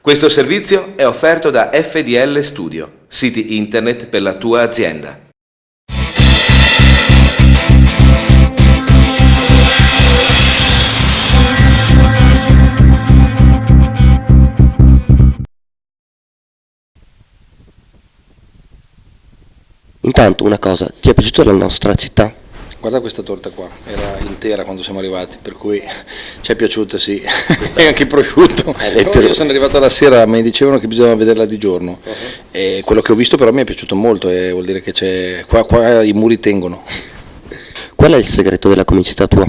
Questo servizio è offerto da FDL Studio, siti internet per la tua azienda. Intanto una cosa, ti è piaciuta la nostra città? Guarda questa torta qua, era intera quando siamo arrivati, per cui ci è piaciuta, sì, e anche il prosciutto. Io sono arrivato la sera, mi dicevano che bisognava vederla di giorno, e quello che ho visto però mi è piaciuto molto, e vuol dire che qua i muri tengono. Qual è il segreto della comicità tua?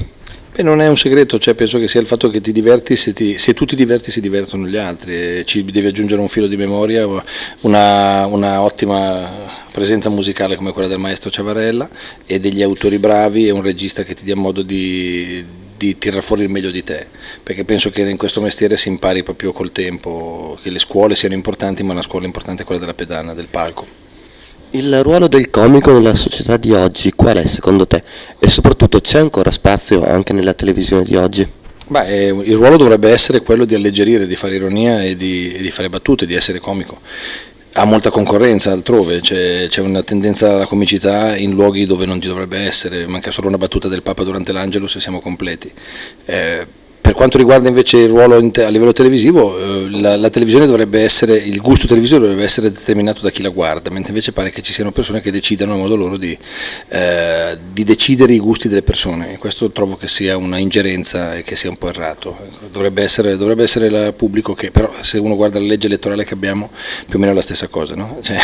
Beh, non è un segreto, cioè penso che sia il fatto che ti diverti, se tu ti diverti si divertono gli altri, e ci devi aggiungere un filo di memoria, una ottima presenza musicale come quella del maestro Ciavarella e degli autori bravi e un regista che ti dia modo di tirar fuori il meglio di te, perché penso che in questo mestiere si impari proprio col tempo, che le scuole siano importanti, ma una scuola importante è quella della pedana, del palco. Il ruolo del comico nella società di oggi qual è secondo te? E soprattutto c'è ancora spazio anche nella televisione di oggi? Beh, il ruolo dovrebbe essere quello di alleggerire, di fare ironia e di fare battute, di essere comico. Ha molta concorrenza altrove, c'è una tendenza alla comicità in luoghi dove non ci dovrebbe essere, manca solo una battuta del Papa durante l'Angelus e siamo completi. Per quanto riguarda invece il ruolo a livello televisivo, la televisione dovrebbe essere, il gusto televisivo dovrebbe essere determinato da chi la guarda, mentre invece pare che ci siano persone che decidano a modo loro di decidere i gusti delle persone, e questo trovo che sia una ingerenza e che sia un po' errato. Dovrebbe essere il pubblico che, però se uno guarda la legge elettorale che abbiamo, più o meno è la stessa cosa, no? Cioè,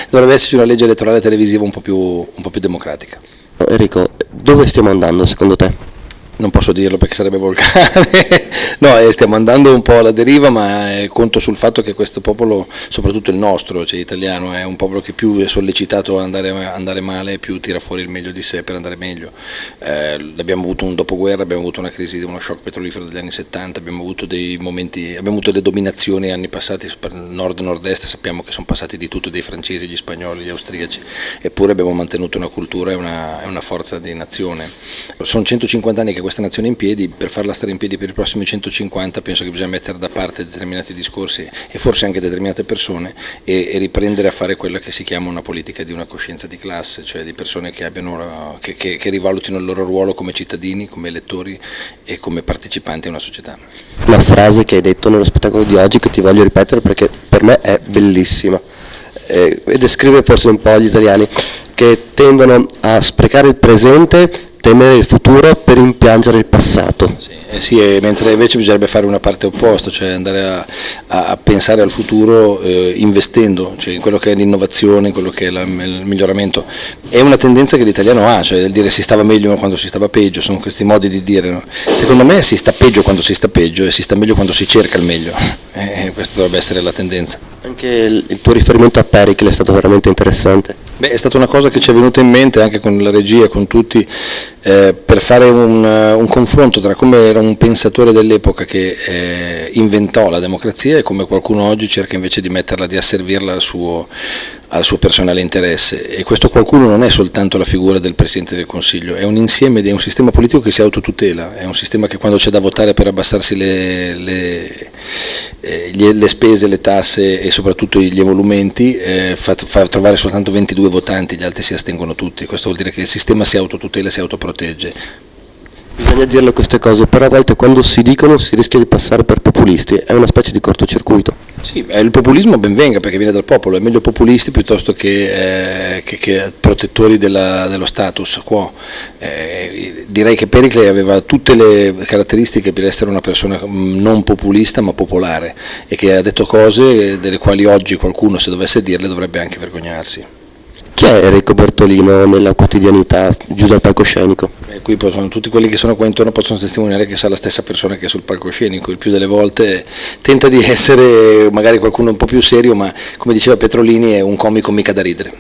dovrebbe esserci una legge elettorale televisiva un po' più democratica. Enrico, dove stiamo andando secondo te? Non posso dirlo perché sarebbe volgare, no, stiamo andando un po' alla deriva, ma conto sul fatto che questo popolo, soprattutto il nostro, cioè italiano, è un popolo che più è sollecitato a andare male, più tira fuori il meglio di sé per andare meglio. Abbiamo avuto un dopoguerra, abbiamo avuto una crisi, uno shock petrolifero degli anni 70, abbiamo avuto dei momenti, abbiamo avuto le dominazioni anni passati, per nord e nord-est sappiamo che sono passati di tutto, dei francesi, gli spagnoli, gli austriaci, eppure abbiamo mantenuto una cultura e una forza di nazione. Sono 150 anni che questa nazione è in piedi, per farla stare in piedi per i prossimi 150 penso che bisogna mettere da parte determinati discorsi e forse anche determinate persone e riprendere a fare quella che si chiama una politica di una coscienza di classe, cioè di persone che rivalutino il loro ruolo come cittadini, come elettori e come partecipanti a una società. Una frase che hai detto nello spettacolo di oggi che ti voglio ripetere perché per me è bellissima e descrive forse un po' gli italiani che tendono a sprecare il presente, temere il futuro per rimpiangere il passato. Sì, mentre invece bisognerebbe fare una parte opposta, cioè andare a pensare al futuro investendo, cioè in quello che è l'innovazione, in quello che è il miglioramento. È una tendenza che l'italiano ha, cioè del dire si stava meglio quando si stava peggio, sono questi modi di dire, no? Secondo me si sta peggio quando si sta peggio e si sta meglio quando si cerca il meglio, questa dovrebbe essere la tendenza. Anche il tuo riferimento a Pericles è stato veramente interessante. Beh, è stata una cosa che ci è venuta in mente anche con la regia, con tutti, per fare un confronto tra come era un pensatore dell'epoca che inventò la democrazia e come qualcuno oggi cerca invece di metterla, di asservirla al suo personale interesse, e questo qualcuno non è soltanto la figura del Presidente del Consiglio, è un insieme, è un sistema politico che si autotutela, è un sistema che quando c'è da votare per abbassarsi le spese, le tasse e soprattutto gli emolumenti fa trovare soltanto 22 votanti, gli altri si astengono tutti. Questo vuol dire che il sistema si autotutela e si autoprotegge. Bisogna dirle queste cose, però a volte quando si dicono si rischia di passare per populisti, è una specie di cortocircuito. Sì, il populismo ben venga perché viene dal popolo, è meglio populisti piuttosto che protettori dello status quo. Direi che Pericles aveva tutte le caratteristiche per essere una persona non populista ma popolare e che ha detto cose delle quali oggi qualcuno, se dovesse dirle, dovrebbe anche vergognarsi. Chi è Enrico Bertolino nella quotidianità, giù dal palcoscenico? Qui tutti quelli che sono qua intorno possono testimoniare che sa la stessa persona che è sul palcoscenico, il più delle volte tenta di essere magari qualcuno un po' più serio, ma come diceva Petrolini è un comico mica da ridere.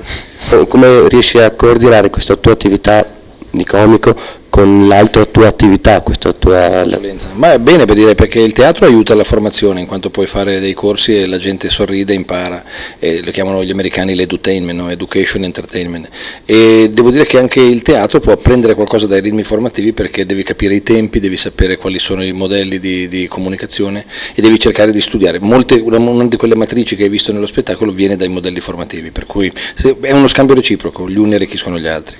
Come riesci a coordinare questa tua attività di comico con l'altra tua attività, questa tua... Ma è bene per dire, perché il teatro aiuta la formazione, in quanto puoi fare dei corsi e la gente sorride, impara, lo chiamano gli americani l'edutainment, no? Education Entertainment, e devo dire che anche il teatro può apprendere qualcosa dai ritmi formativi, perché devi capire i tempi, devi sapere quali sono i modelli di comunicazione e devi cercare di studiare. Una di quelle matrici che hai visto nello spettacolo viene dai modelli formativi, per cui è uno scambio reciproco, gli uni arricchiscono gli altri.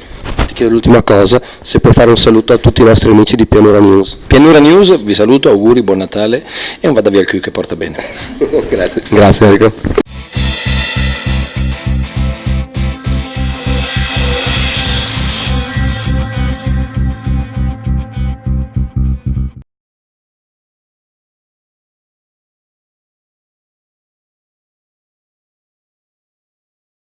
Ti chiedo l'ultima cosa, se puoi fare un saluto a tutti i nostri amici di Pianura News. Pianura News, vi saluto, auguri, buon Natale e un vada via il Q che porta bene. Grazie Enrico.